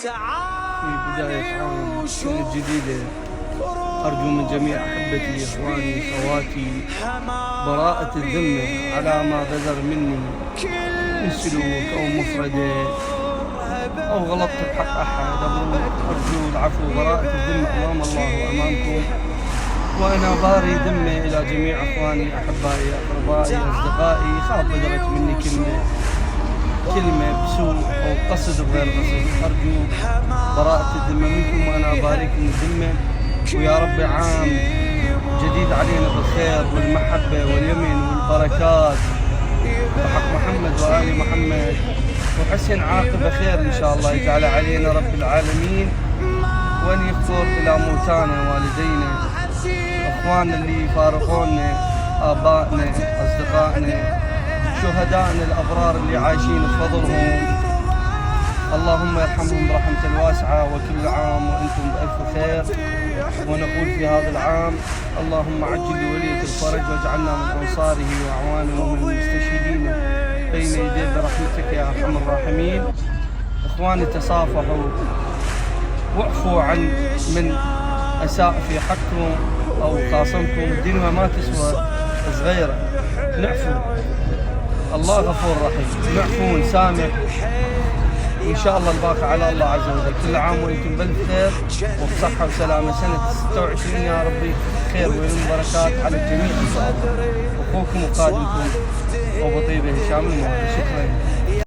في بداية عام جديدة أرجو من جميع أحبتي إخواني خواتي براءة الذمة على ما بذر مني من سلوك أو مفردة أو غلطت بحق أحد. أرجو العفو براءة الذمة أمام الله وأمامكم، وأنا باري ذمة إلى جميع أخواني أحبائي أقربائي أصدقائي. خاف بذرت مني كلمة بسوء أو قصد بغير قصد، أرجو براءة الذمة منكم، وأنا أبارككم الذمة، ويا رب عام جديد علينا بالخير والمحبة واليمن والبركات بحق محمد وآل محمد، وحسن عاقبة خير إن شاء الله يجعل علينا رب العالمين، وأن يغفر إلى موتانا والدينا أخواننا اللي فارقونا، آبائنا أصدقائنا شهدائنا الأبرار اللي عايشين بفضلهم، اللهم يرحمهم برحمة واسعة، وكل عام وأنتم بألف خير. ونقول في هذا العام اللهم عجل لولية الفرج واجعلنا من أنصاره وأعوانه ومن المستشهدين بين يديه برحمتك يا أرحم الراحمين. إخواني تصافحوا واعفوا عن من أساء في حقكم أو خاصمكم، الدنيا ما تسوى صغيرة، نعفو، الله غفور رحيم، نعفو ونسامح، وإن شاء الله الباقي على الله عز وجل. كل عام وأنتم بألف خير وبصحة وسلامة، سنة 26 يا ربي خير وبركات على الجميع إن شاء الله. أخوكم وقادمكم أبو طيبة هشام الموالي، شكرا.